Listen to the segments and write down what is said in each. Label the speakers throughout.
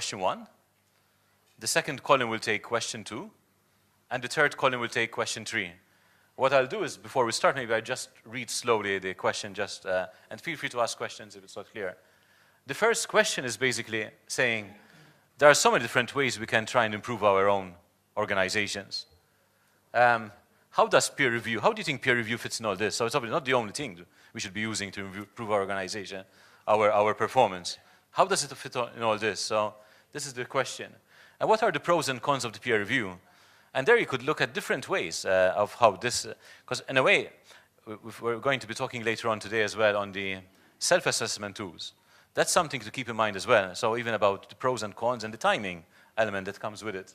Speaker 1: question 1. The second column will take question 2. And the third column will take question 3. What I'll do is, before we start, maybe I just read slowly the question, and feel free to ask questions if it's not clear. The first question is basically saying, there are so many different ways we can try and improve our own organizations. How does peer review, how do you think peer review fits in all this? So it's obviously not the only thing we should be using to improve our organization, our performance. How does it fit in all this? So this is the question. And what are the pros and cons of the peer review? And there you could look at different ways of how this, because in a way, we're going to be talking later on today as well on the self-assessment tools. That's something to keep in mind as well. So even about the pros and cons and the timing element that comes with it.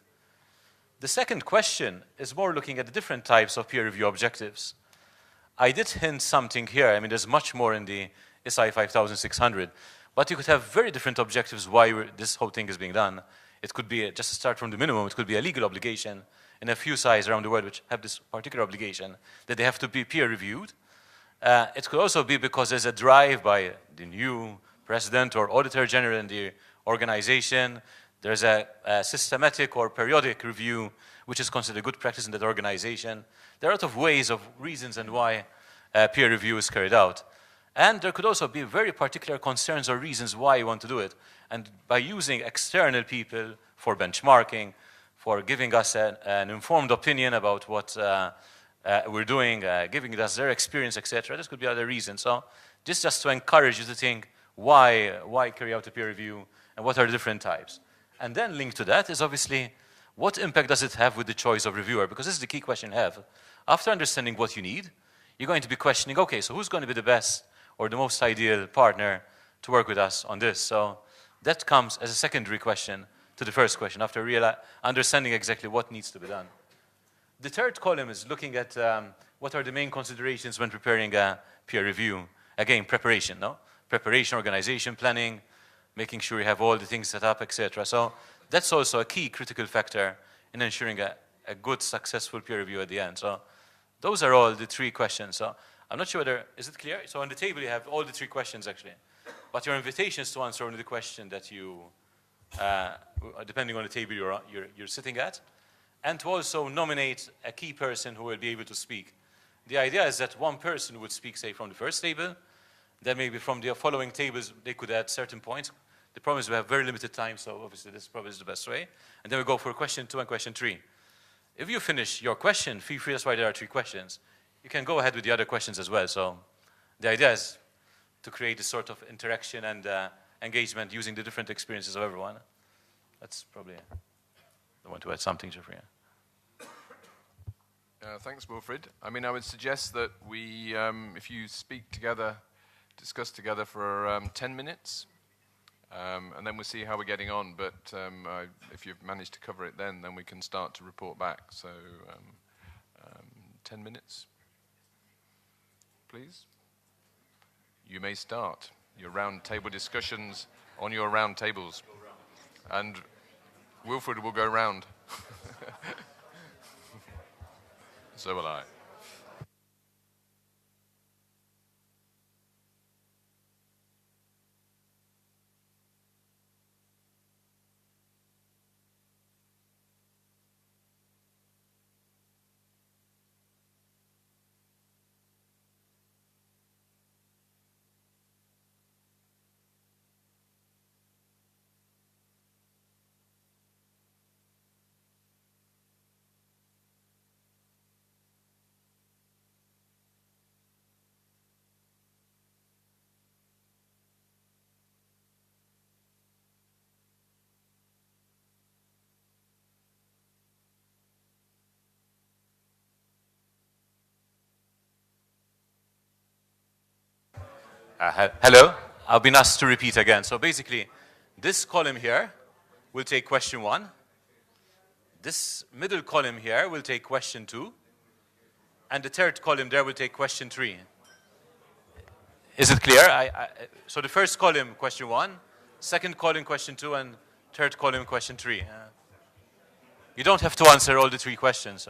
Speaker 1: The second question is more looking at the different types of peer review objectives. I did hint something here. I mean, there's much more in the SI 5600, but you could have very different objectives why this whole thing is being done. It could be, just to start from the minimum, it could be a legal obligation in a few SAIs around the world which have this particular obligation that they have to be peer reviewed. It could also be because there's a drive by the new president or auditor general in the organization. There's a systematic or periodic review which is considered good practice in that organization. There are a lot of ways, of reasons and why peer review is carried out. And there could also be very particular concerns or reasons why you want to do it. And by using external people for benchmarking, for giving us an informed opinion about what we're doing, giving us their experience, etc. This could be other reasons. So this just to encourage you to think why carry out a peer review and what are the different types. And then linked to that is obviously what impact does it have with the choice of reviewer? Because this is the key question you have. After understanding what you need, you're going to be questioning, okay, so who's going to be the best or the most ideal partner to work with us on this? So that comes as a secondary question to the first question, after understanding exactly what needs to be done. The third column is looking at what are the main considerations when preparing a peer review. Again, preparation, no? Preparation, organization, planning, making sure you have all the things set up, etc. So that's also a key critical factor in ensuring a good, successful peer review at the end. So those are all the three questions. So I'm not sure whether, is it clear? So on the table you have all the three questions actually. But your invitation is to answer only the question that you, depending on the table you're sitting at, and to also nominate a key person who will be able to speak. The idea is that one person would speak, say, from the first table, then maybe from the following tables they could add certain points. The problem is we have very limited time, so obviously this probably is the best way. And then we go for question 2 and question 3. If you finish your question, feel free, that's why there are 3 questions. You can go ahead with the other questions as well. So the idea is to create this sort of interaction and engagement using the different experiences of everyone. That's probably, I want to add something, Jeffrey.
Speaker 2: Thanks, Wilfred. I mean, I would suggest that we, if you speak together, discuss together for 10 minutes, and then we'll see how we're getting on. But if you've managed to cover it then we can start to report back. So 10 minutes, please. You may start your round table discussions on your round tables. And Wilfred will go round. So will I.
Speaker 1: Hello, I've been asked to repeat again. So basically, this column here will take question 1. This middle column here will take question 2. And the third column there will take question 3. Is it clear? So the first column, question 1, second column, question 2, and third column, question 3. You don't have to answer all the 3 questions.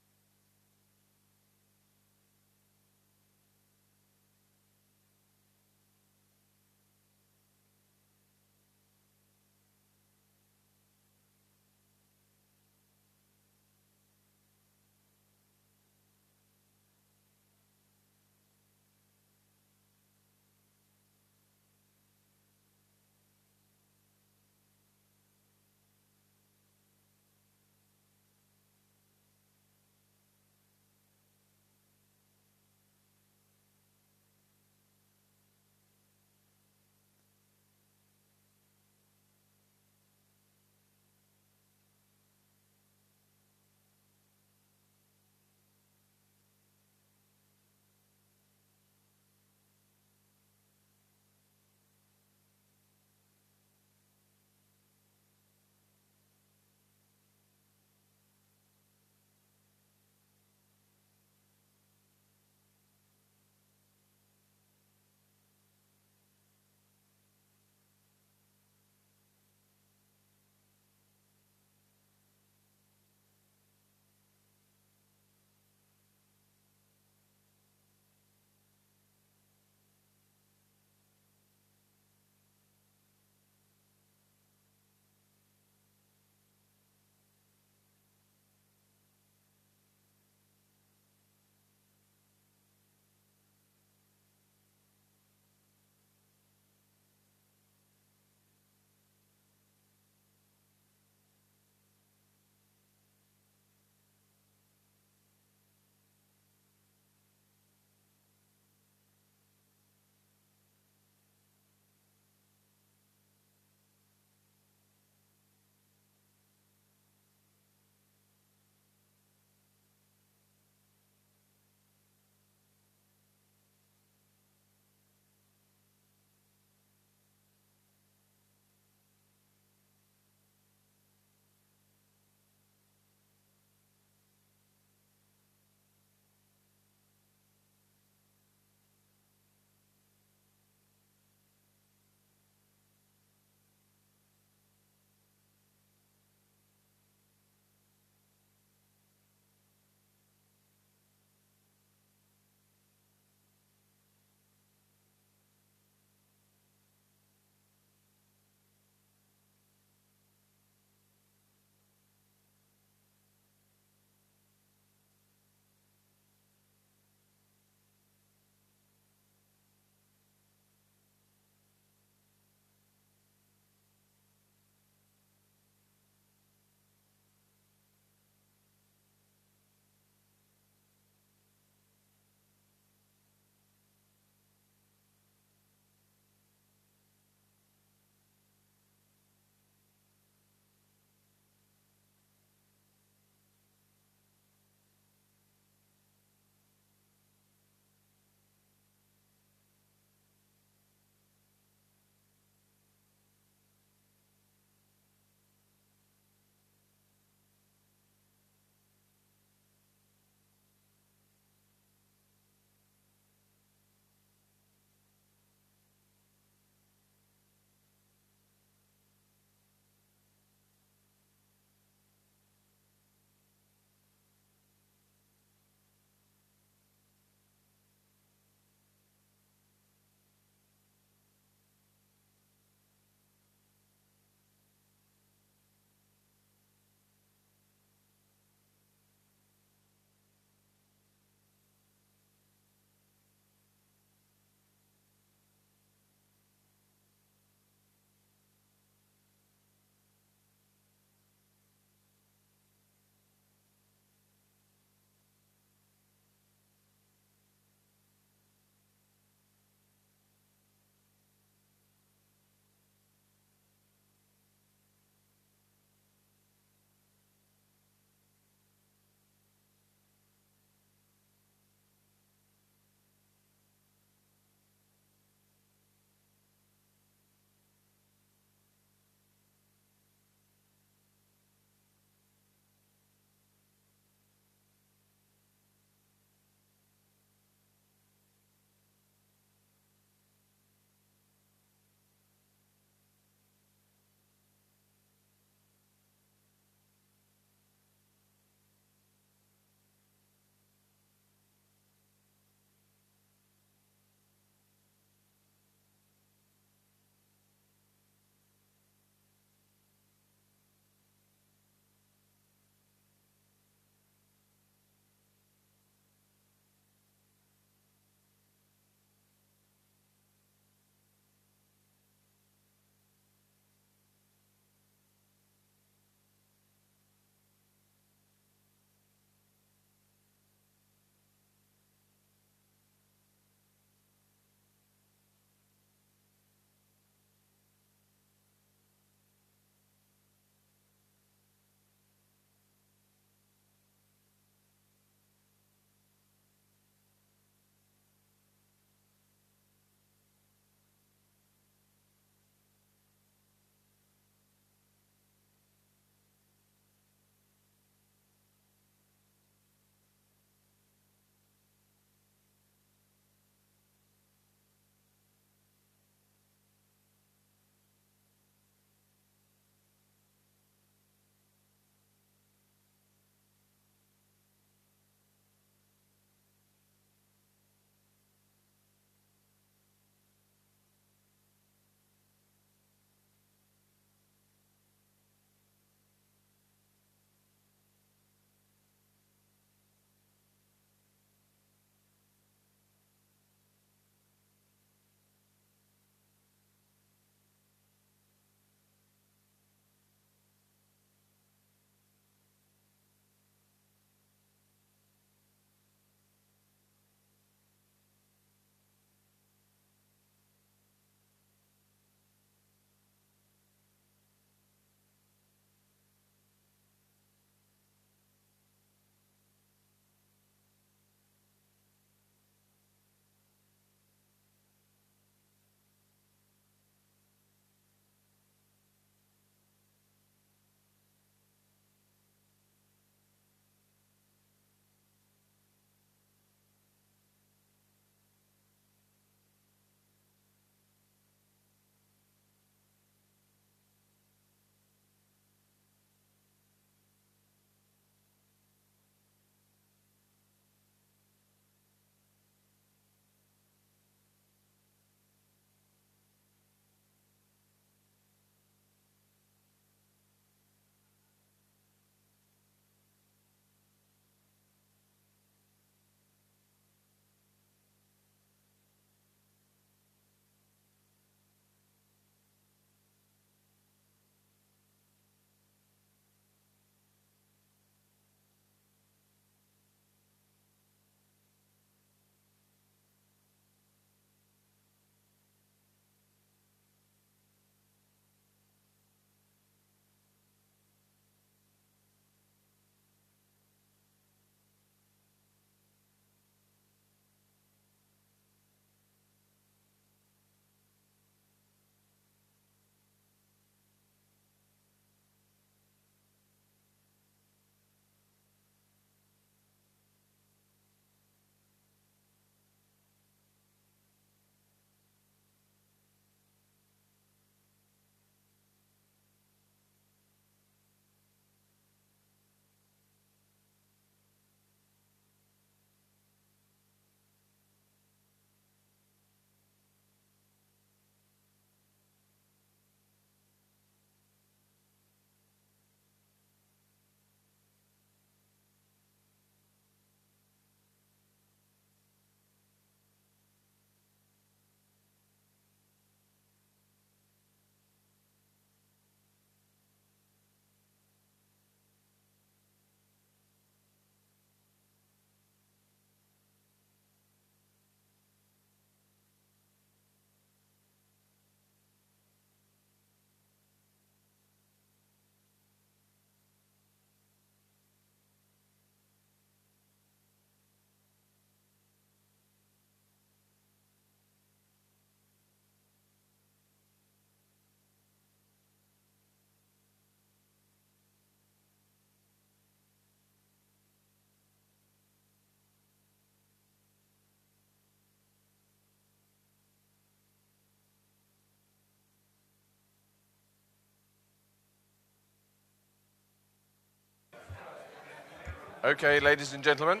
Speaker 2: Okay, ladies and gentlemen.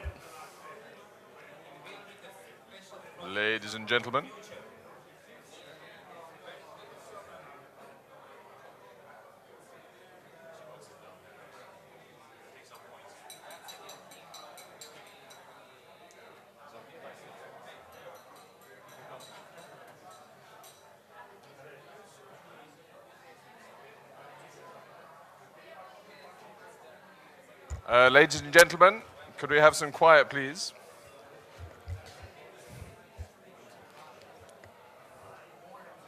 Speaker 2: Ladies and gentlemen. Ladies and gentlemen, could we have some quiet, please?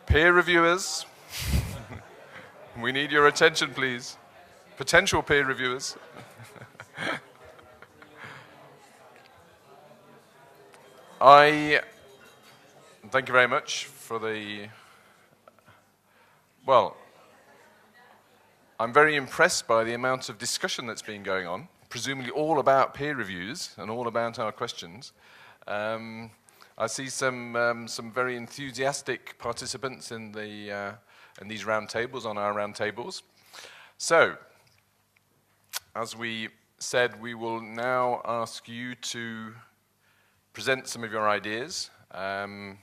Speaker 2: Peer reviewers, we need your attention, please. Potential peer reviewers. Thank you very much for the, well, I'm very impressed by the amount of discussion that's been going on, presumably all about peer reviews and all about our questions. I see some very enthusiastic participants in these round tables, on our round tables. So, as we said, we will now ask you to present some of your ideas. And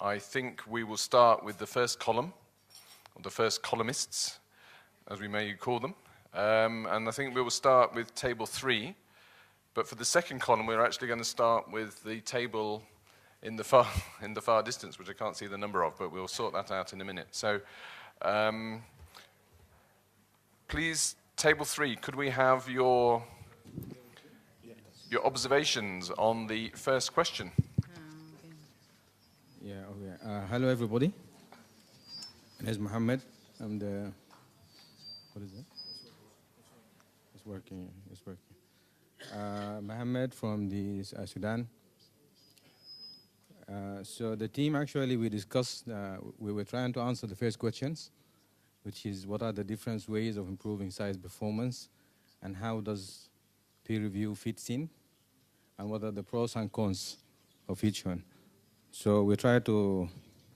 Speaker 2: I think we will start with the first column, or the first columnists, as we may call them. And I think we will start with table 3. But for the second column, we're actually going to start with the table in the far distance, which I can't see the number of, but we'll sort that out in a minute. So, please, table 3, could we have your observations on the first question?
Speaker 3: Yeah, okay. Hello, everybody. My name is Mohammed. I'm the... What is that? It's working. It's working. Mohammed from the Sudan. So the team, actually, we discussed, we were trying to answer the first questions, which is what are the different ways of improving SAIs performance, and how does peer review fits in, and what are the pros and cons of each one. So we try to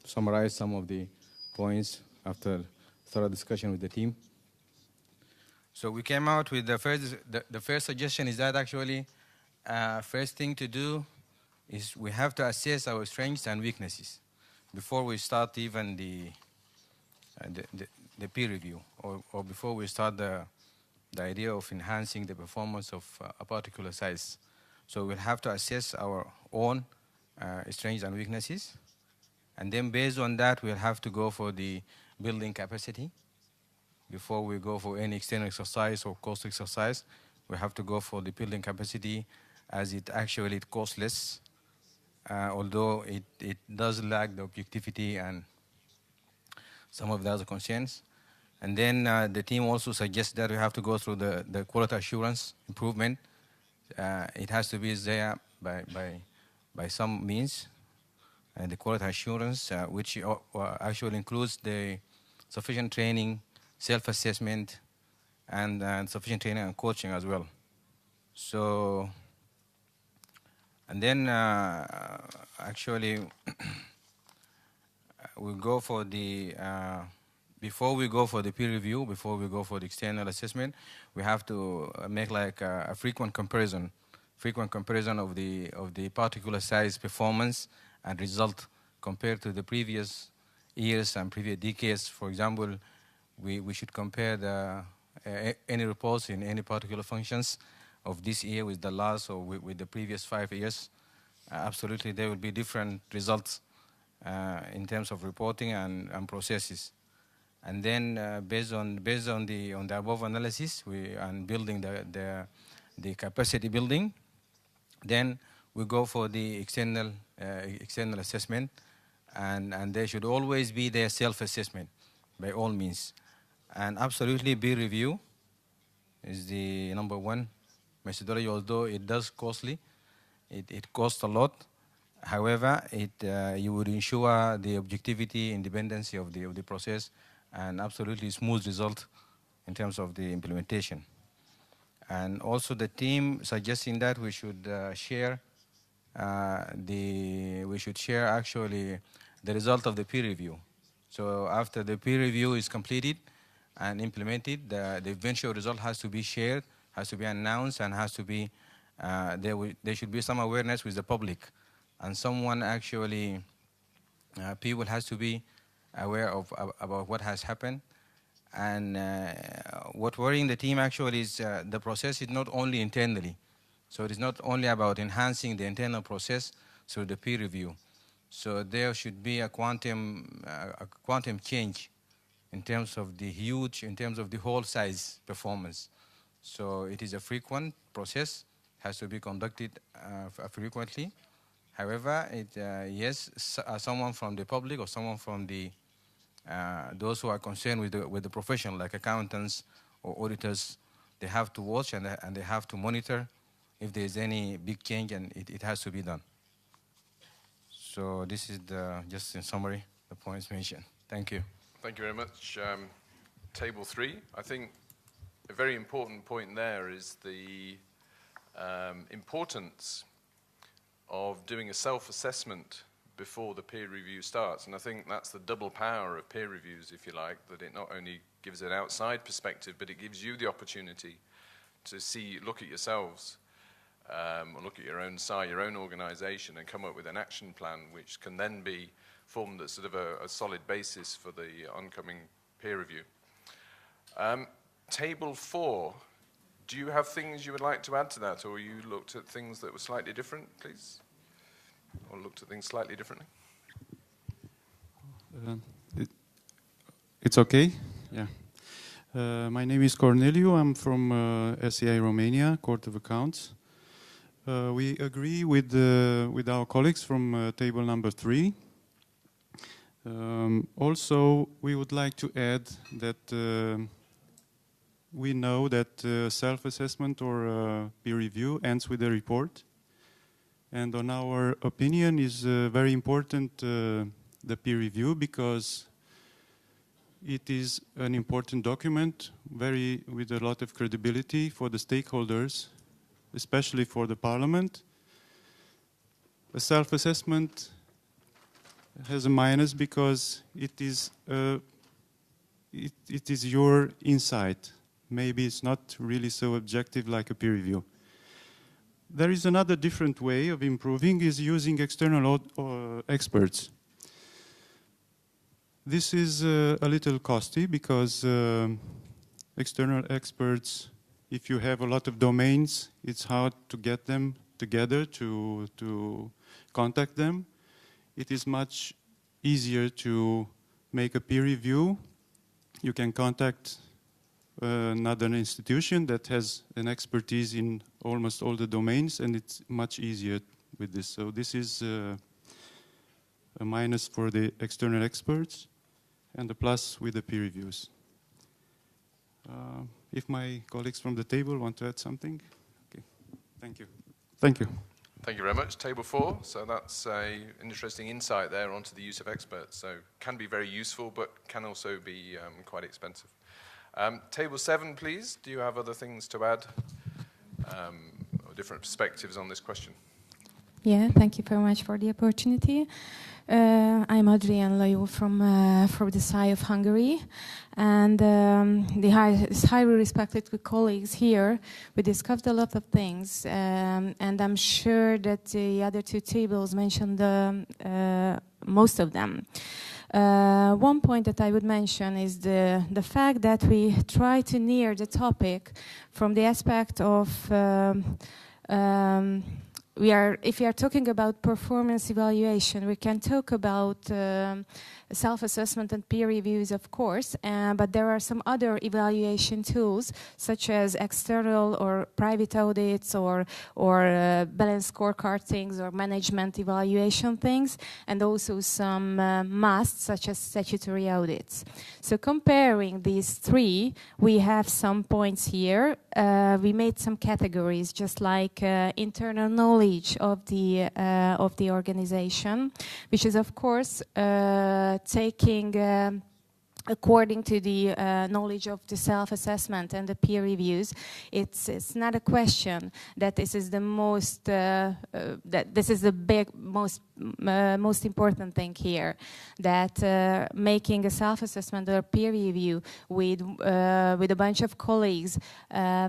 Speaker 3: summarize some of the points after thorough discussion with the team. So we came out with the first suggestion is that actually first thing to do is we have to assess our strengths and weaknesses before we start even the peer review, or before we start the idea of enhancing the performance of a particular SAIs. So we'll have to assess our own strengths and weaknesses, and then based on that we'll have to go for the building capacity. Before we go for any external exercise or cost exercise, we have to go for the building capacity, as it actually costs less, although it does lack the objectivity and some of the other concerns. And then the team also suggests that we have to go through the quality assurance improvement. It has to be there by some means, and the quality assurance, which actually includes the sufficient training, self-assessment, and sufficient training and coaching as well. So, and then actually we'll go for the, before we go for the peer review, before we go for the external assessment, we have to make like a frequent comparison of the particular SAIs performance and result compared to the previous years and previous decades. For example, we should compare any reports in any particular functions of this year with the last, or with the previous 5 years. Absolutely, there will be different results in terms of reporting and processes. And then based on the above analysis, and building the capacity building, then we go for the external assessment, and there should always be their self-assessment by all means. And absolutely, peer review is the number one methodology, although it does costly. It costs a lot. However, you would ensure the objectivity, independency of the process, and absolutely smooth result in terms of the implementation. And also the team suggesting that we should share actually the result of the peer review. So after the peer review is completed and implemented, the eventual result has to be shared has to be announced, and has to be there should be some awareness with the public, and someone actually people has to be aware of about what has happened. And what worrying the team actually is the process is not only internally, so it is not only about enhancing the internal process through the peer review. So there should be a quantum change in terms of the whole size performance. So it is a frequent process, has to be conducted frequently. However, yes, someone from the public or someone from the those who are concerned with the profession, like accountants or auditors, they have to watch and they have to monitor if there is any big change, and it has to be done. So this is just in summary the points mentioned. Thank you.
Speaker 2: Thank you very much. Table 3, I think a very important point there is the importance of doing a self-assessment before the peer review starts. And I think that's the double power of peer reviews, if you like, that it not only gives an outside perspective, but it gives you the opportunity to look at yourselves, or look at your own site, your own organization, and come up with an action plan which can then be formed as sort of a solid basis for the oncoming peer review. Table 4, do you have things you would like to add to that, or you looked at things that were slightly different, please? Or looked at things slightly differently?
Speaker 4: It's okay? Yeah. My name is Corneliu. I'm from SAI Romania, Court of Accounts. We agree with our colleagues from table number 3. Also, we would like to add that we know that self-assessment or peer review ends with a report. And on our opinion is very important, the peer review, because it is an important document, with a lot of credibility for the stakeholders, especially for the Parliament. A self-assessment has a minus because it is your insight. Maybe it's not really so objective like a peer review. There is another different way of improving, is using external experts. This is a little costly because external experts, if you have a lot of domains, it's hard to get them together to contact them. It is much easier to make a peer review. You can contact another institution that has an expertise in almost all the domains, and it's much easier with this. So this is a minus for the external experts, and a plus with the peer reviews. If my colleagues from the table want to add something, okay. Thank you. Thank you.
Speaker 2: Thank you very much. Table 4, so that's an interesting insight there onto the use of experts. So can be very useful, but can also be quite expensive. Table 7, please. Do you have other things to add, or different perspectives on this question?
Speaker 5: Yeah, thank you very much for the opportunity. I'm Adrian Lajó from the SAI of Hungary, and the highly respected colleagues here, we discussed a lot of things, and I'm sure that the other two tables mentioned most of them. One point that I would mention is the fact that we try to near the topic from the aspect of if we are talking about performance evaluation, we can talk about self-assessment and peer reviews, of course, but there are some other evaluation tools, such as external or private audits or balanced scorecard things or management evaluation things, and also some musts, such as statutory audits. So comparing these three, we have some points here. We made some categories, just like internal knowledge of the organization, which is, of course, taking according to the knowledge of the self-assessment and the peer reviews, it's not a question that this is the most that this is the most important thing here. That making a self-assessment or peer review with a bunch of colleagues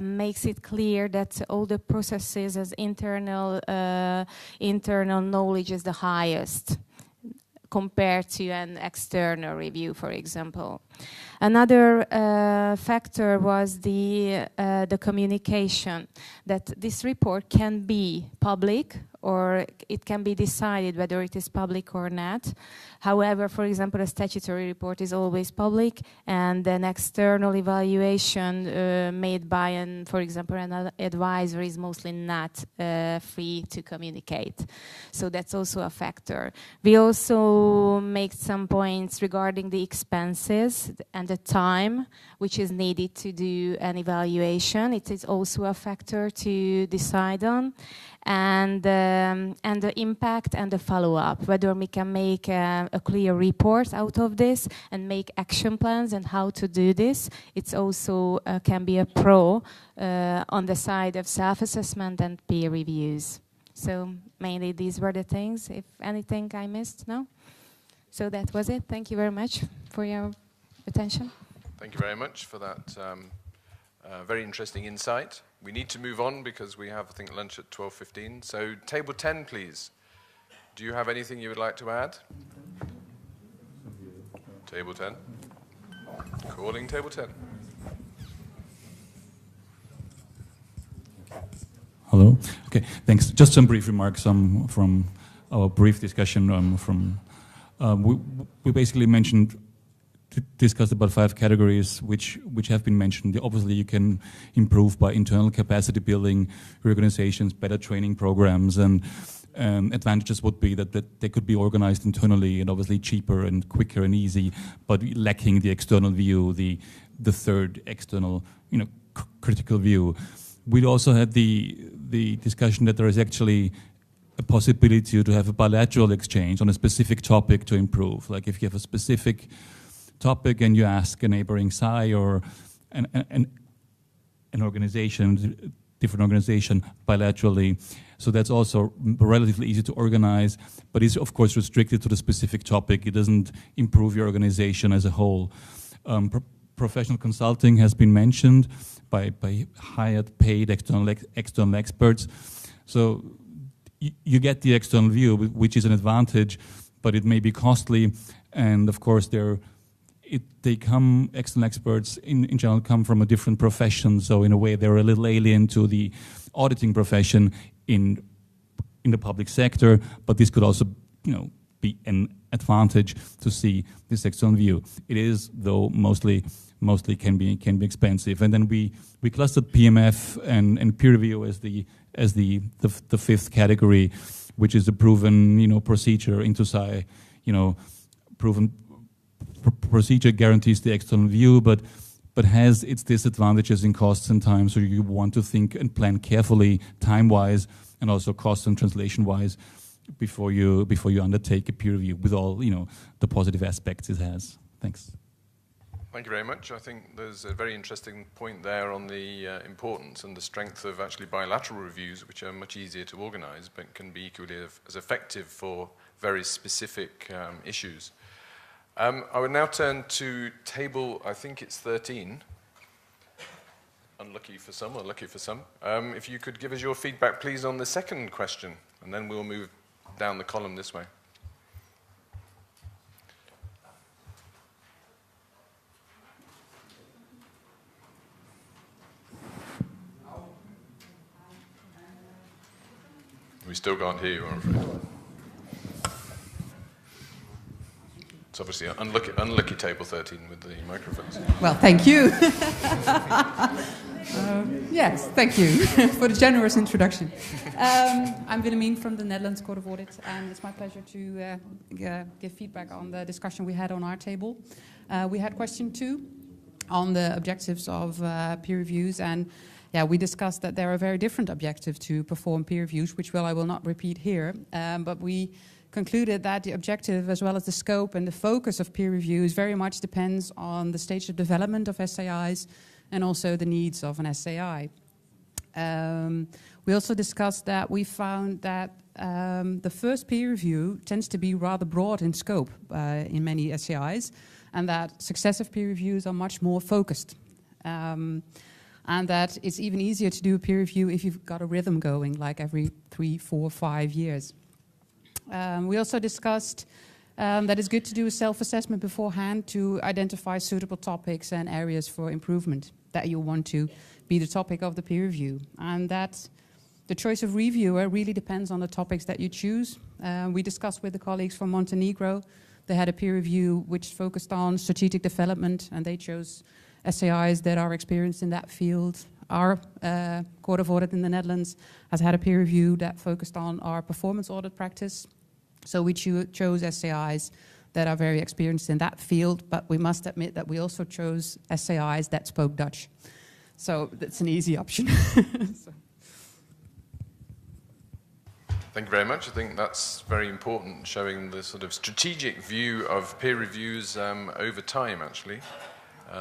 Speaker 5: makes it clear that all the processes as internal knowledge is the highest, compared to an external review, for example. Another factor was the communication, that this report can be public or it can be decided whether it is public or not. However, for example, a statutory report is always public, and an external evaluation made by, for example, an advisor is mostly not free to communicate. So that's also a factor. We also make some points regarding the expenses and the time which is needed to do an evaluation. It is also a factor to decide on. And the impact and the follow-up, whether we can make a clear report out of this and make action plans and how to do this. It's also can be a pro on the side of self-assessment and peer reviews. So mainly these were the things. If anything I missed, no? So that was it. Thank you very much for your attention.
Speaker 2: Thank you very much for that very interesting insight. We need to move on because we have, I think, lunch at 12:15. So table 10, please. Do you have anything you would like to add? Table 10. Calling table 10.
Speaker 6: Hello. Okay, thanks. Just some brief remarks from our brief discussion. We basically discussed about 5 categories which have been mentioned. Obviously, you can improve by internal capacity building, reorganizations, better training programs, and advantages would be that they could be organized internally and obviously cheaper and quicker and easy, but lacking the external view, the third external, critical view. We also had the discussion that there is actually a possibility to have a bilateral exchange on a specific topic to improve. Like if you have a specific topic and you ask a neighboring SAI or an organization, different organization bilaterally. So that's also relatively easy to organize, but it's of course restricted to the specific topic. It doesn't improve your organization as a whole. Professional consulting has been mentioned by hired, paid external experts. So you get the external view, which is an advantage, but it may be costly, and of course external experts in general come from a different profession, so in a way they're a little alien to the auditing profession in the public sector, but this could also be an advantage to see this external view. It is, though, mostly can be expensive. And then we clustered PMF and peer review as the fifth category, which is the proven procedure into SAI. Proven procedure guarantees the external view, but has its disadvantages in costs and time. So you want to think and plan carefully, time-wise, and also cost and translation-wise, before you undertake a peer review with all the positive aspects it has. Thanks.
Speaker 2: Thank you very much. I think there's a very interesting point there on the importance and the strength of actually bilateral reviews, which are much easier to organize, but can be equally as effective for very specific issues. I would now turn to table, I think it's 13. Unlucky for some, or lucky for some. If you could give us your feedback, please, on the second question, and then we'll move down the column this way. We still can't hear you, I'm afraid. It's obviously an unlucky table 13 with the microphones.
Speaker 7: Well, thank you. Yes, thank you for the generous introduction. I'm Willemien from the Netherlands Court of Audit, and it's my pleasure to give feedback on the discussion we had on our table. We had question 2 on the objectives of peer reviews, and we discussed that there are very different objectives to perform peer reviews, which I will not repeat here, but we concluded that the objective as well as the scope and the focus of peer reviews very much depends on the stage of development of SAIs and also the needs of an SAI. We also discussed that we found that the first peer review tends to be rather broad in scope in many SAIs, and that successive peer reviews are much more focused. And that it's even easier to do a peer review if you've got a rhythm going, like every 3, 4, 5 years. We also discussed that it's good to do a self-assessment beforehand to identify suitable topics and areas for improvement that you want to be the topic of the peer review. And that the choice of reviewer really depends on the topics that you choose. We discussed with the colleagues from Montenegro. They had a peer review which focused on strategic development, and they chose SAIs that are experienced in that field. Our Court of Audit in the Netherlands has had a peer review that focused on our performance audit practice. So we chose SAIs that are very experienced in that field, but we must admit that we also chose SAIs that spoke Dutch. So that's an easy option. So.
Speaker 2: Thank you very much. I think that's very important, showing the sort of strategic view of peer reviews over time, actually.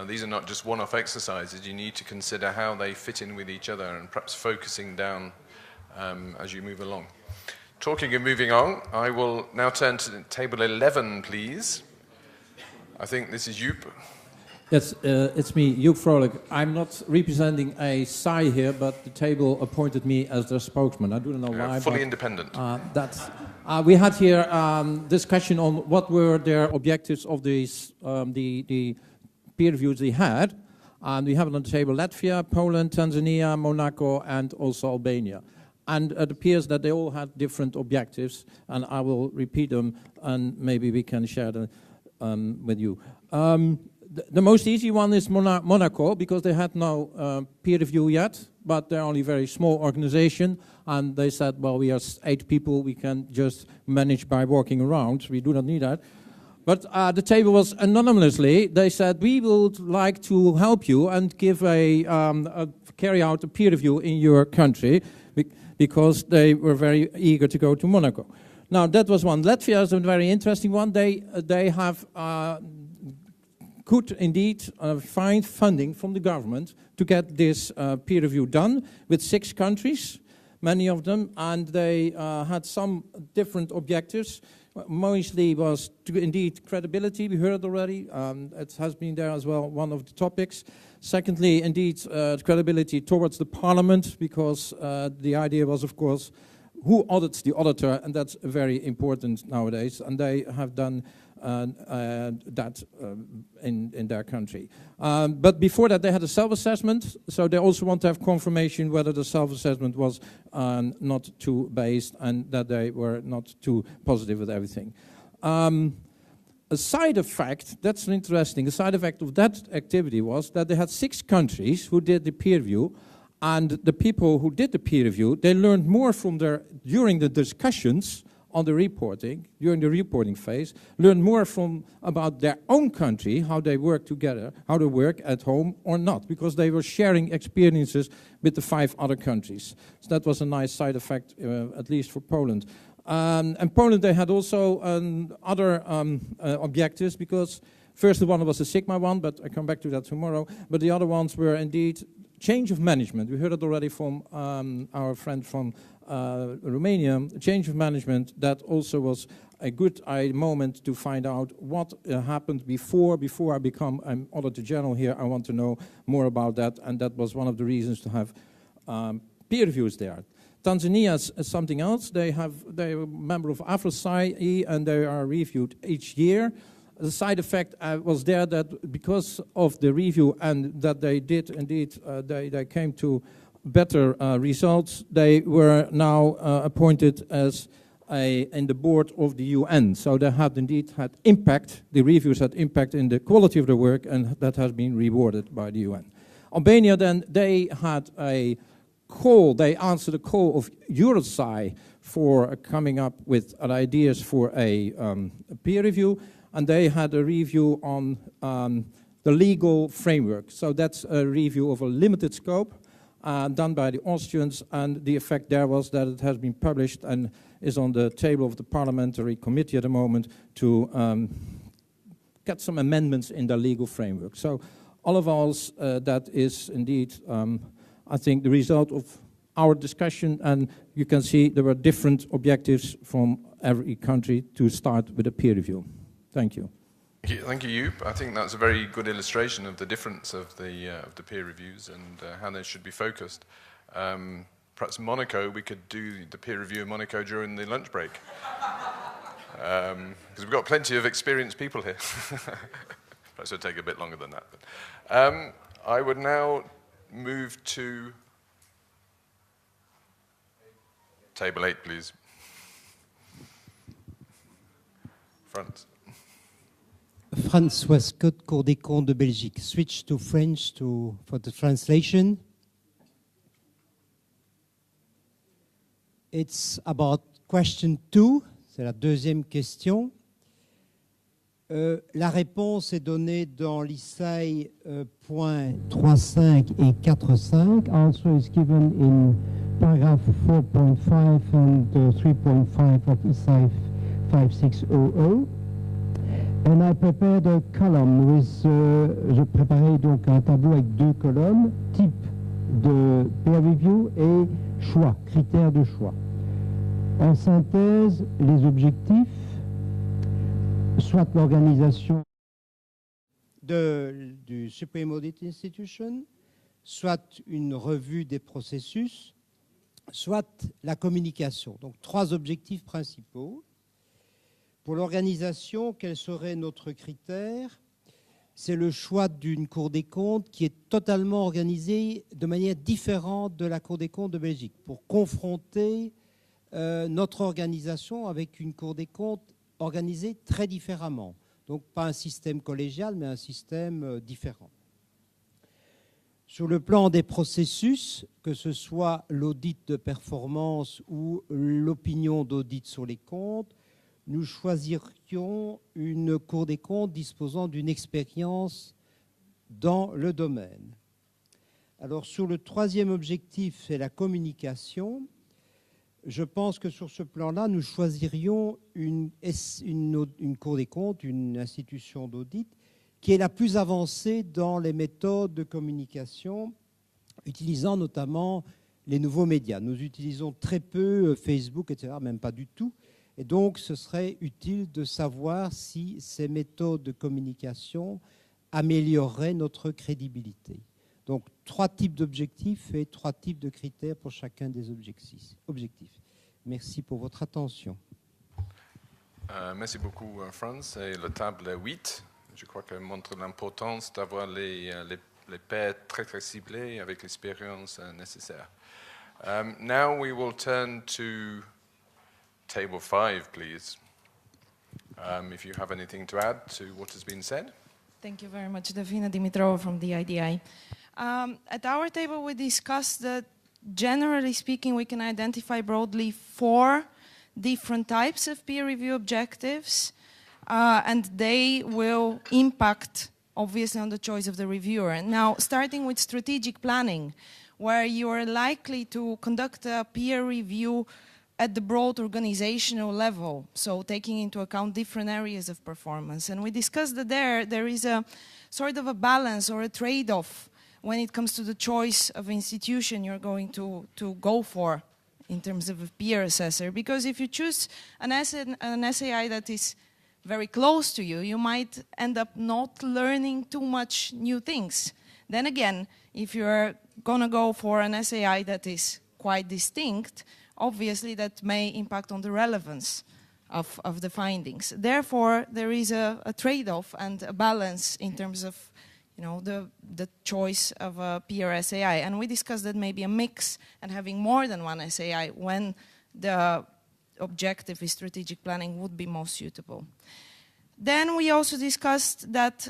Speaker 2: These are not just one-off exercises. You need to consider how they fit in with each other and perhaps focusing down as you move along. Talking of moving on, I will now turn to table 11, please. I think this is Joep.
Speaker 8: Yes, it's me, Joep Vrolijk. I'm not representing a SAI here, but the table appointed me as their spokesman. I don't know why.
Speaker 2: Fully independent.
Speaker 8: We had here discussion on what were their objectives of these, the peer reviews they had. And we have it on the table Latvia, Poland, Tanzania, Monaco, and also Albania. And it appears that they all had different objectives, and I will repeat them, and maybe we can share them with you. The most easy one is Monaco, because they had no peer review yet, but they're only a very small organization, and they said, well, we are 8 people, we can just manage by walking around, we do not need that. But the table was anonymously, they said, we would like to help you and give carry out a peer review in your country, because they were very eager to go to Monaco. Now, that was one. Latvia is a very interesting one. They have could indeed find funding from the government to get this peer review done with 6 countries, many of them, and they had some different objectives. Mostly was to indeed credibility, we heard already, it has been there as well, one of the topics. Secondly, indeed, credibility towards the parliament, because the idea was, of course, who audits the auditor, and that's very important nowadays, and they have done that in their country. But before that, they had a self-assessment, so they also want to have confirmation whether the self-assessment was not too based and that they were not too positive with everything. A side effect, that's interesting, a side effect of that activity was that they had 6 countries who did the peer review, and the people who did the peer review, they learned more from during the discussions on the reporting, during the reporting phase, learn more about their own country, how they work together, how they work at home or not, because they were sharing experiences with the 5 other countries. So that was a nice side effect, at least for Poland. And Poland, they had also other objectives, because first the one was a Sigma one, but I come back to that tomorrow, but the other ones were indeed change of management. We heard it already from our friend from Romania, change of management. That also was a good moment to find out what happened before I become an Auditor General here. I want to know more about that, and that was one of the reasons to have peer reviews there. Tanzania is something else. They are a member of AFRO-SAI, and they are reviewed each year. The side effect was there that because of the review and that they did indeed, they came to better results, they were now appointed as in the board of the UN. So they have indeed had impact, the reviews had impact in the quality of the work, and that has been rewarded by the UN. Albania then, they had a call, they answered a call of EuroSAI for coming up with ideas for a peer review, and they had a review on the legal framework. So that's a review of a limited scope, done by the Austrians, and the effect there was that it has been published and is on the table of the parliamentary committee at the moment to get some amendments in the legal framework. So all of us, that is indeed, I think, the result of our discussion, and you can see there were different objectives from every country to start with a peer review. Thank you.
Speaker 2: Thank you, Joop. I think that's a very good illustration of the difference of the peer reviews and how they should be focused. Perhaps in Monaco, we could do the peer review in Monaco during the lunch break. Because we've got plenty of experienced people here. Perhaps it'll take a bit longer than that. But, I would now move to table 8, please. Front.
Speaker 9: François Scott, Cour des comptes de Belgique. Switch to French for the translation. It's about question 2. C'est la deuxième question. La réponse est donnée dans l'ISAI point 3.5 et 4.5. Answer is given in paragraph 4.5 and 3.5 of ISAI 5600. And I prepared a column with, je préparais donc un tableau avec 2 colonnes, type de peer review et choix, critères de choix. En synthèse, les objectifs, soit l'organisation du Supreme Audit Institution, soit une revue des processus, soit la communication. Donc 3 objectifs principaux. Pour l'organisation, quel serait notre critère? C'est le choix d'une Cour des comptes qui est totalement organisée de manière différente de la Cour des comptes de Belgique, pour confronter notre organisation avec une Cour des comptes organisée très différemment. Donc pas un système collégial, mais un système différent. Sur le plan des processus, que ce soit l'audit de performance ou l'opinion d'audit sur les comptes, nous choisirions une Cour des comptes disposant d'une expérience dans le domaine. Alors sur le 3e objectif, c'est la communication. Je pense que sur ce plan-là, nous choisirions une Cour des comptes, une institution d'audit, qui est la plus avancée dans les méthodes de communication, utilisant notamment les nouveaux médias. Nous utilisons très peu Facebook, etc., même pas du tout. Et donc, ce serait utile de savoir si ces méthodes de communication amélioreraient notre crédibilité. Donc, 3 types d'objectifs et 3 types de critères pour chacun des objectifs. Merci pour votre attention.
Speaker 2: Merci beaucoup, Franz. Et la table 8, je crois qu'elle montre l'importance d'avoir les pairs très, très ciblés avec l'expérience nécessaire. Now we will turn to Table 5, please. If you have anything to add to what has been said.
Speaker 10: Thank you very much, Davina Dimitrova from the IDI. At our table, we discussed that, generally speaking, we can identify broadly 4 different types of peer review objectives, and they will impact, obviously, on the choice of the reviewer. Now, starting with strategic planning, where you are likely to conduct a peer review at the broad organizational level, so taking into account different areas of performance. And we discussed that there is a sort of a balance or a trade-off when it comes to the choice of institution you're going to go for in terms of a peer assessor. Because if you choose an SAI that is very close to you, you might end up not learning too much new things. Then again, if you're going to go for an SAI that is quite distinct, obviously that may impact on the relevance of the findings. Therefore, there is a trade-off and a balance in terms of, the choice of a peer SAI. And we discussed that maybe a mix and having more than one SAI when the objective is strategic planning would be most suitable. Then we also discussed that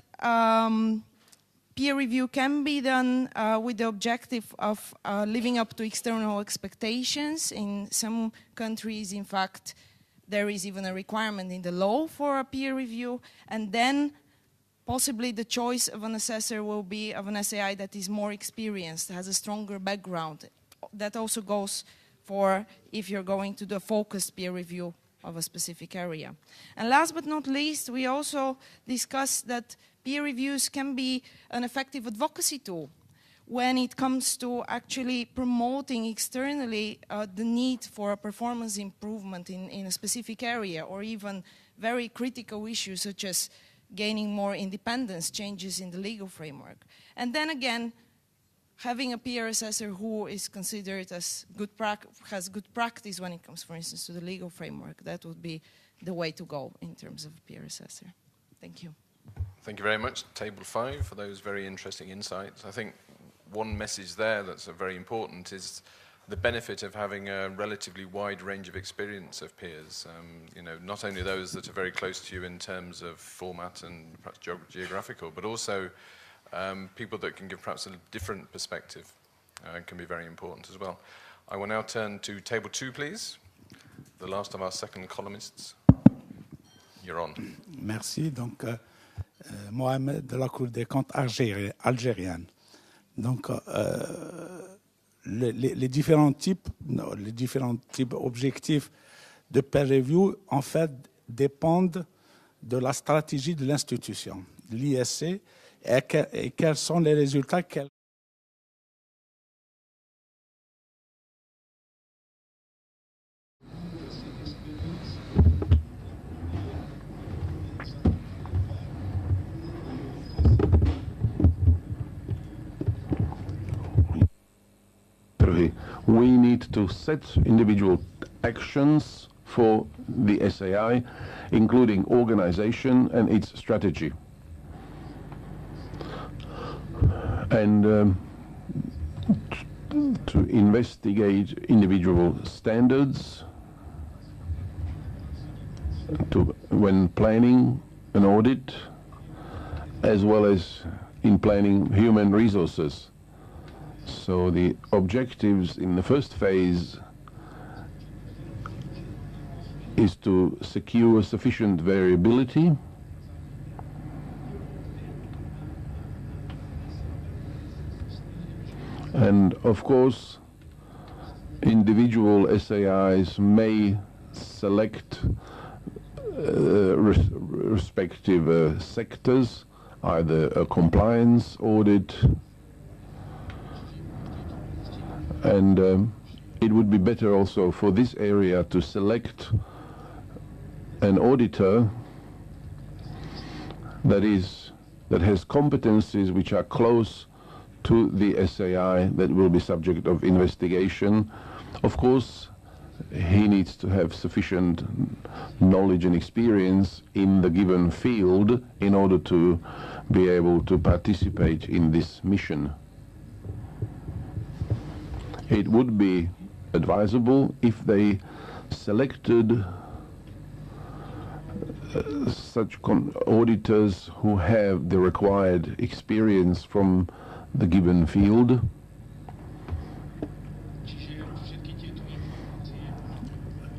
Speaker 10: peer review can be done with the objective of living up to external expectations. In some countries, in fact, there is even a requirement in the law for a peer review. And then possibly the choice of an assessor will be of an SAI that is more experienced, has a stronger background. That also goes for if you're going to do a focused peer review of a specific area. And last but not least, we also discussed that peer reviews can be an effective advocacy tool when it comes to actually promoting externally the need for a performance improvement in a specific area, or even very critical issues such as gaining more independence, changes in the legal framework. And then again, having a peer assessor who is considered as has good practice when it comes, for instance, to the legal framework, that would be the way to go in terms of a peer assessor. Thank you.
Speaker 2: Thank you very much, Table 5, for those very interesting insights. I think one message there that's very important is the benefit of having a relatively wide range of experience of peers. You know, not only those that are very close to you in terms of format and perhaps geographical, but also people that can give perhaps a different perspective can be very important as well. I will now turn to Table 2, please. The last of our second columnists. You're on.
Speaker 11: Merci. Donc, Mohamed de la Cour des comptes algérienne. Donc, les différents types objectifs de peer review, en fait, dépendent de la stratégie de l'institution, l'ISC, et quels sont les résultats qu'elle...
Speaker 12: We need to set individual actions for the SAI, including organization and its strategy. And to investigate individual standards when planning an audit, as well as in planning human resources. So the objectives in the first phase is to secure sufficient variability and, of course, individual SAIs may select respective sectors, either a compliance audit, and it would be better also for this area to select an auditor that has competencies which are close to the SAI that will be subject of investigation. Of course, he needs to have sufficient knowledge and experience in the given field in order to be able to participate in this mission. It would be advisable if they selected such auditors who have the required experience from the given field.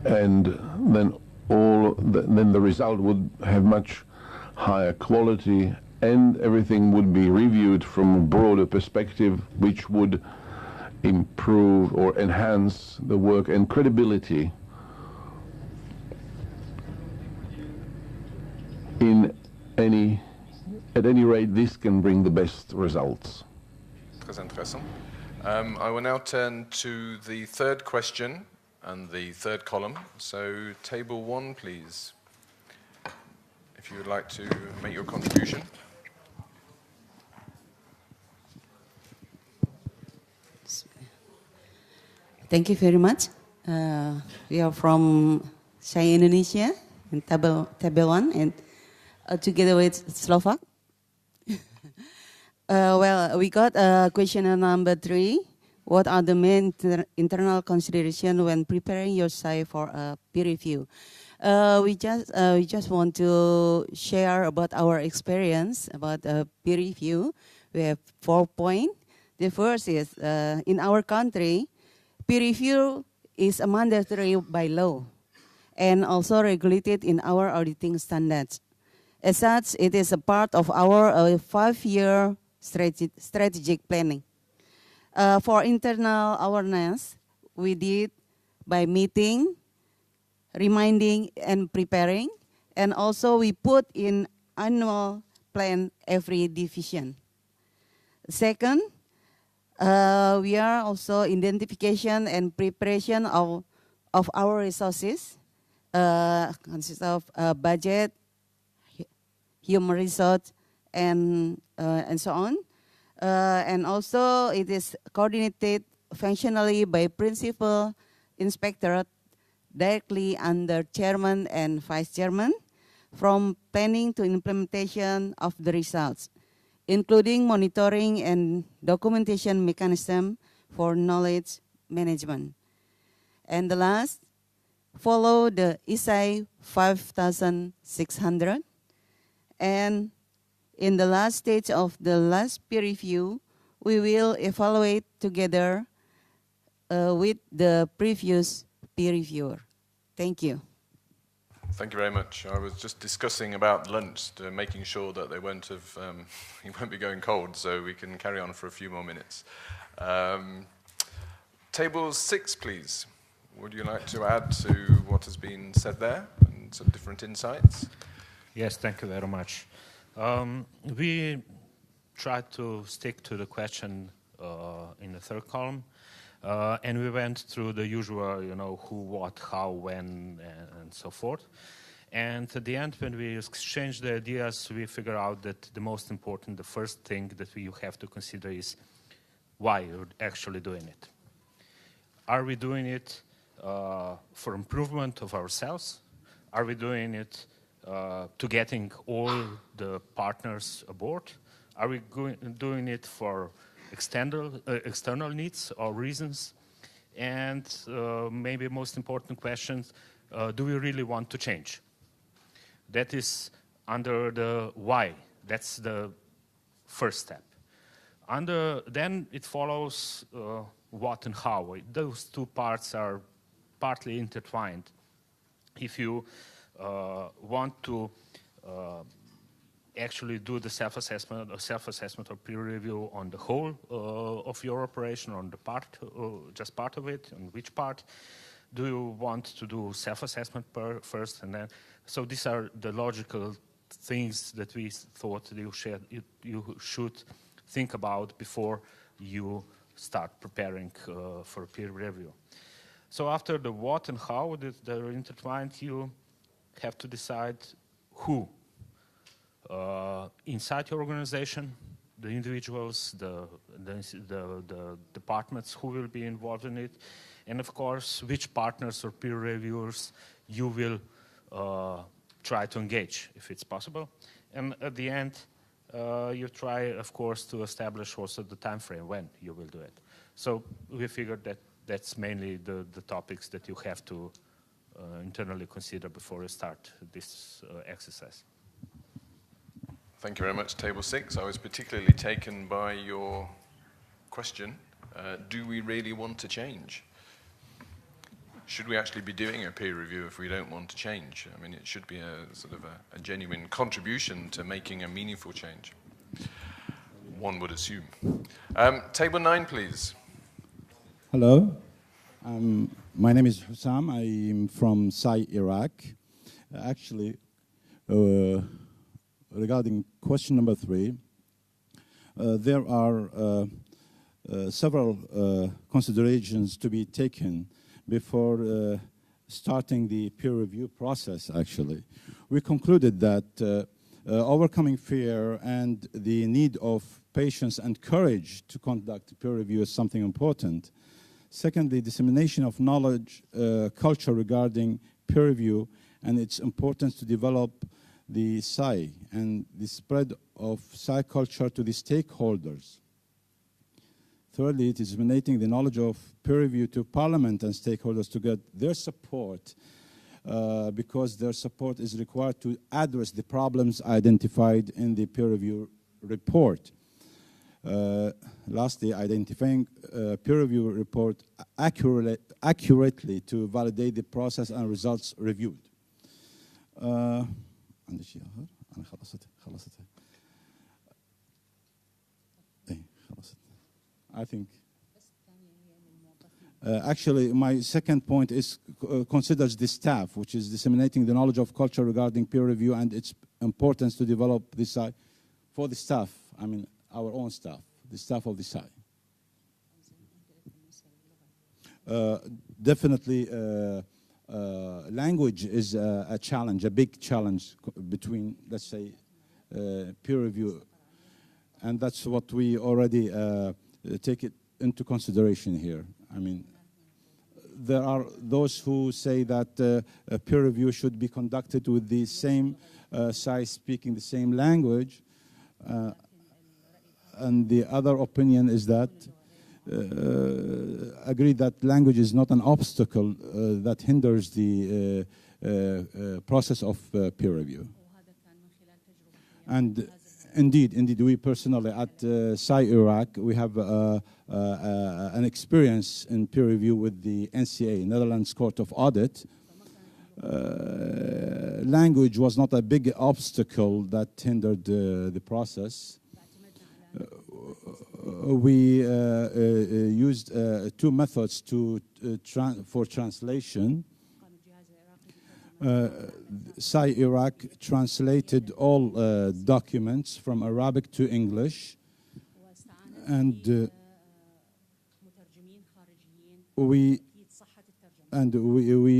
Speaker 12: And then the result would have much higher quality, and everything would be reviewed from a broader perspective, which would improve or enhance the work and credibility at any rate, this can bring the best results.
Speaker 2: Très intéressant. I will now turn to the third question and the third column. So Table 1, please, if you would like to make your contribution.
Speaker 13: Thank you very much. We are from SAI Indonesia in Table 1 and together with Slovak. Well, we got question number 3. What are the main internal considerations when preparing your SAI for a peer review? We just want to share about our experience about a peer review. We have 4 points. The first is in our country, peer review is mandatory by law and also regulated in our auditing standards. As such, it is a part of our 5-year strategic planning. For internal awareness, we did by meeting, reminding, and preparing, and also we put in annual plan every division. Second, we are also identification and preparation of our resources, consists of budget, human resource, and so on. And also it is coordinated functionally by principal inspectorate directly under chairman and vice chairman, from planning to implementation of the results, including monitoring and documentation mechanism for knowledge management. And the last, follow the SAI 5600. And in the last stage of the last peer review, we will evaluate together with the previous peer reviewer. Thank you.
Speaker 2: Thank you very much. I was just discussing about lunch, making sure that they won't be going cold, so we can carry on for a few more minutes. Table 6, please. Would you like to add to what has been said there and some different insights?
Speaker 14: Yes, thank you very much. We tried to stick to the question in the third column. And we went through the usual, who, what, how, when, and so forth. And at the end, when we exchanged the ideas, we figured out that the most important, the first thing that you have to consider is why you're actually doing it. Are we doing it for improvement of ourselves? Are we doing it to getting all the partners aboard? Are we doing it for external needs or reasons? And maybe most important questions, do we really want to change? That is under the why. That's the first step. Then it follows what and how. Those two parts are partly intertwined. If you want to actually do the self-assessment or peer review on the whole of your operation, on the part, just part of it, on which part? Do you want to do self-assessment first and then? So these are the logical things that we thought you should think about before you start preparing for a peer review. So after the what and how that are intertwined, you have to decide who. Inside your organization, the individuals, the departments who will be involved in it, and of course, which partners or peer reviewers you will try to engage, if it's possible. And at the end, you try, of course, to establish also the time frame when you will do it. So we figured that that's mainly the topics that you have to internally consider before you start this exercise.
Speaker 2: Thank you very much, Table 6. I was particularly taken by your question, do we really want to change? Should we actually be doing a peer review if we don't want to change? I mean, it should be a sort of a genuine contribution to making a meaningful change, one would assume. Table 9, please.
Speaker 15: Hello. My name is Hussam. I'm from SAI, Iraq. Actually, regarding question number 3, there are several considerations to be taken before starting the peer review process, actually. We concluded that overcoming fear and the need of patience and courage to conduct peer review is something important. Secondly, dissemination of knowledge culture regarding peer review and its importance to develop the SAI and the spread of SAI culture to the stakeholders. Thirdly, disseminating the knowledge of peer review to Parliament and stakeholders to get their support because their support is required to address the problems identified in the peer review report. Lastly, identifying peer review report accurately to validate the process and results reviewed. I think. Actually, my second point is considers the staff, which is disseminating the knowledge of culture regarding peer review and its importance to develop the SAI for the staff. I mean, our own staff, the staff of the SAI. Definitely, language is a challenge, a big challenge between, let's say, peer review, and that's what we already take it into consideration here. I mean, there are those who say that peer review should be conducted with the same SAI speaking the same language, and the other opinion is that agree that language is not an obstacle that hinders the process of peer review. And indeed, we personally at SAI Iraq, we have an experience in peer review with the NCA, Netherlands Court of Audit. Language was not a big obstacle that hindered the process. We used two methods for translation. SAI Iraq translated all documents from Arabic to English, and we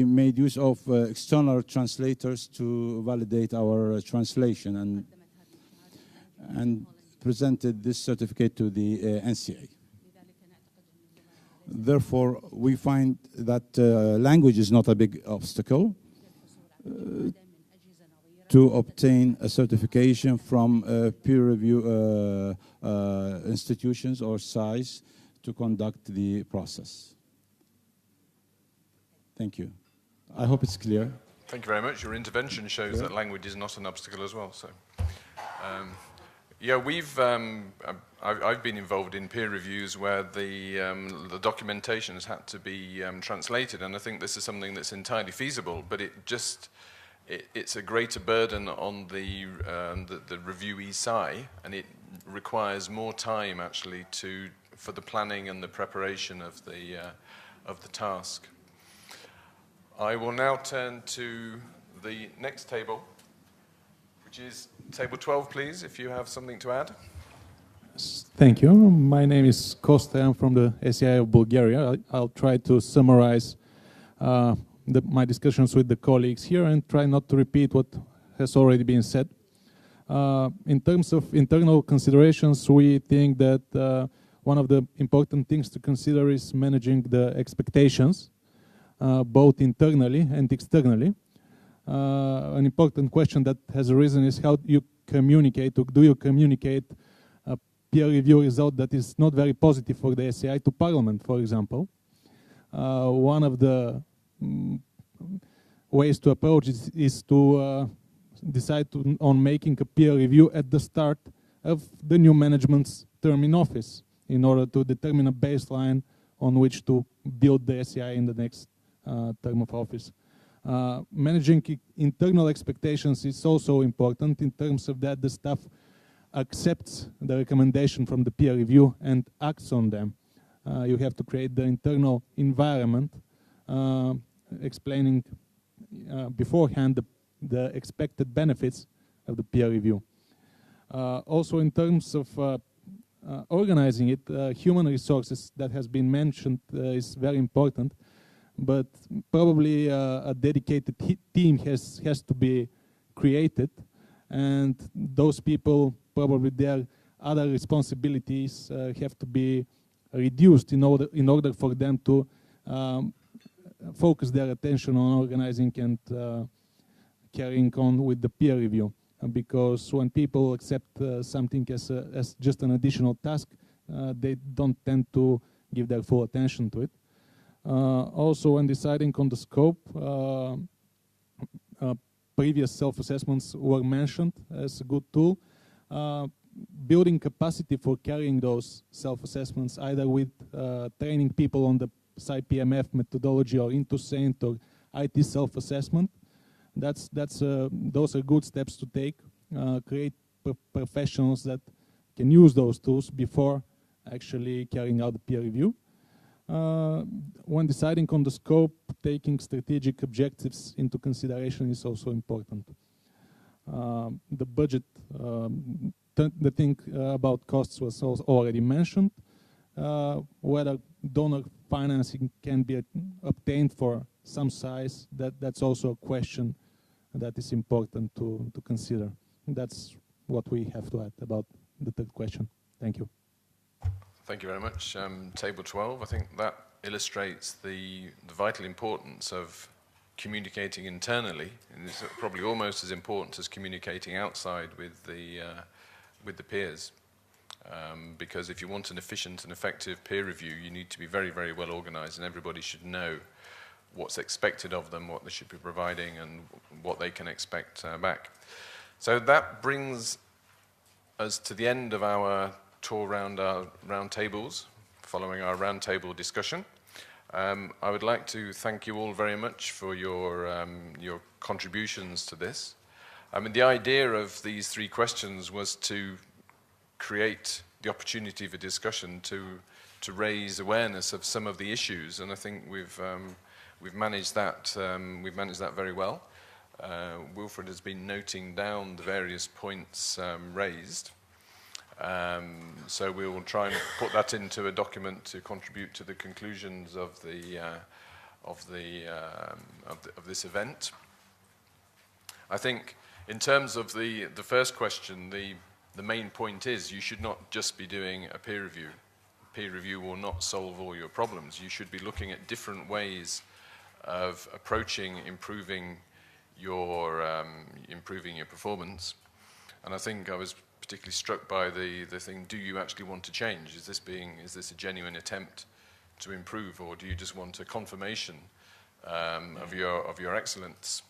Speaker 15: made use of external translators to validate our translation and presented this certificate to the NCA. Therefore, we find that language is not a big obstacle to obtain a certification from peer review institutions or SAIs to conduct the process. Thank you. I hope it's clear.
Speaker 2: Thank you very much. Your intervention shows that language is not an obstacle as well. So, yeah, I've been involved in peer reviews where the documentation has had to be translated, and I think this is something that's entirely feasible. But it's a greater burden on the reviewee SAI, and it requires more time actually for the planning and the preparation of the task. I will now turn to the next table, which is table 12, please, if you have something to add.
Speaker 16: Thank you. My name is Costa. I'm from the SAI of Bulgaria. I'll try to summarize my discussions with the colleagues here and try not to repeat what has already been said. In terms of internal considerations, we think that one of the important things to consider is managing the expectations, both internally and externally. An important question that has arisen is how you communicate, or do you communicate a peer review result that is not very positive for the SAI to Parliament, for example. One of the ways to approach it is to decide on making a peer review at the start of the new management's term in office in order to determine a baseline on which to build the SAI in the next term of office. Managing internal expectations is also important in terms of that the staff accepts the recommendation from the peer review and acts on them. You have to create the internal environment, explaining beforehand the expected benefits of the peer review. Also in terms of organizing it, human resources that has been mentioned is very important. But probably a dedicated team has to be created, and those people, probably their other responsibilities have to be reduced in order for them to focus their attention on organizing and carrying on with the peer review. Because when people accept something as just an additional task, they don't tend to give their full attention to it. Also, when deciding on the scope, previous self-assessments were mentioned as a good tool. Building capacity for carrying those self-assessments, either with training people on the SAI-PMF methodology or into SAINT or IT self-assessment, those are good steps to take create professionals that can use those tools before actually carrying out the peer review. When deciding on the scope, taking strategic objectives into consideration is also important. The budget, the thing about costs was also already mentioned. Whether donor financing can be obtained for some size, that's also a question that is important to consider. That's what we have to add about the third question. Thank you.
Speaker 2: Thank you very much. Table 12, I think that illustrates the vital importance of communicating internally, and it's probably almost as important as communicating outside with the peers. Because if you want an efficient and effective peer review, you need to be very, very well organized, and everybody should know what's expected of them, what they should be providing, and what they can expect back. So that brings us to the end of our tour around our round tables, following our round table discussion. I would like to thank you all very much for your contributions to this. I mean, the idea of these three questions was to create the opportunity for discussion to raise awareness of some of the issues, and I think we've managed that very well. Wilfred has been noting down the various points raised, so we will try and put that into a document to contribute to the conclusions of this event. I think in terms of the first question, the main point is you should not just be doing a peer review. Peer review will not solve all your problems. You should be looking at different ways of approaching improving your performance. And I think I was particularly struck by the thing, do you actually want to change? Is this a genuine attempt to improve, or do you just want a confirmation of your excellence?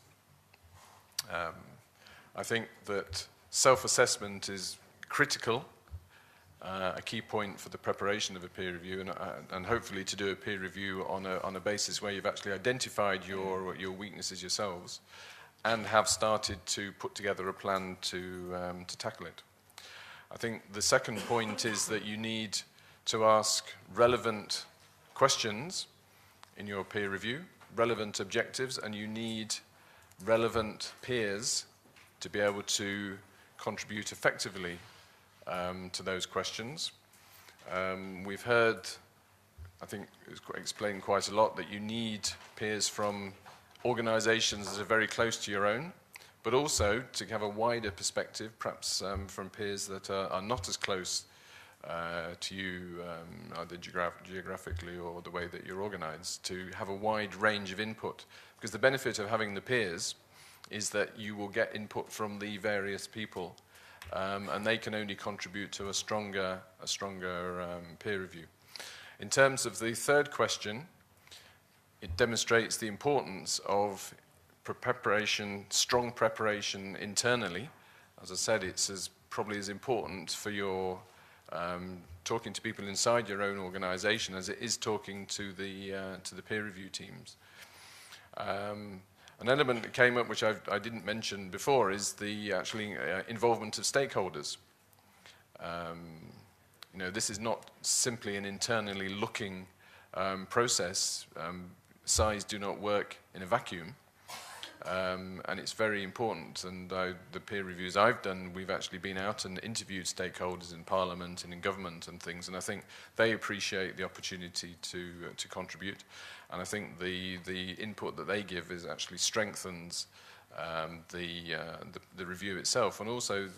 Speaker 2: I think that self-assessment is critical, a key point for the preparation of a peer review, and hopefully to do a peer review on a basis where you've actually identified your weaknesses yourselves and have started to put together a plan to tackle it. I think the second point is that you need to ask relevant questions in your peer review, relevant objectives, and you need relevant peers to be able to contribute effectively to those questions. We've heard, I think it's explained quite a lot, that you need peers from organizations that are very close to your own, but also to have a wider perspective, perhaps from peers that are not as close to you, either geographically or the way that you're organized, to have a wide range of input. Because the benefit of having the peers is that you will get input from the various people, and they can only contribute to a stronger peer review. In terms of the third question, it demonstrates the importance of preparation, strong preparation internally. As I said, it's probably as important for your talking to people inside your own organization as it is talking to the peer review teams. An element that came up, which I didn't mention before, is the actually involvement of stakeholders. This is not simply an internally looking process. SAIs do not work in a vacuum, and it's very important. And the peer reviews I've done, we've actually been out and interviewed stakeholders in Parliament and in government and things, and I think they appreciate the opportunity to contribute. And I think the input that they give is actually strengthens the review itself, and also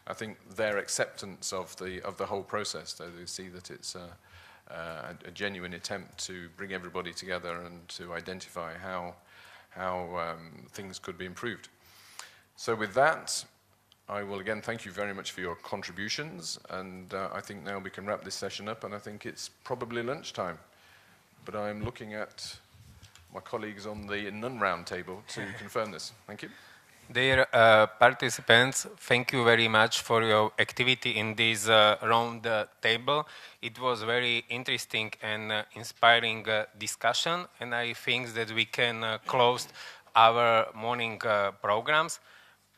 Speaker 2: I think their acceptance of the whole process. So they see that it's a genuine attempt to bring everybody together and to identify how things could be improved. So with that, I will again thank you very much for your contributions, and I think now we can wrap this session up, and I think it's probably lunchtime. But I'm looking at my colleagues on the non-round table to confirm this. Thank you.
Speaker 17: Dear participants, thank you very much for your activity in this round table. It was very interesting and inspiring discussion, and I think that we can close our morning programs.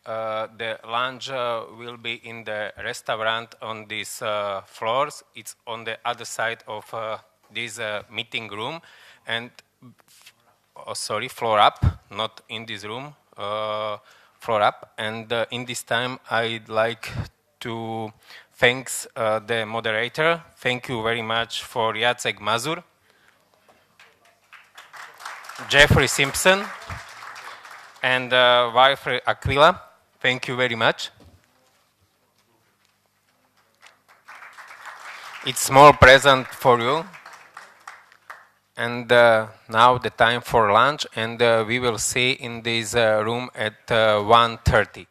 Speaker 17: the lunch will be in the restaurant on these floors. It's on the other side of this meeting room. And, sorry, floor up, not in this room, floor up. And in this time, I'd like to thank the moderator. Thank you very much for Jacek Mazur, Jeffrey Simpson, and Wilfred Aquila. Thank you very much. It's small present for you. And now the time for lunch, and we will see in this room at 1:30.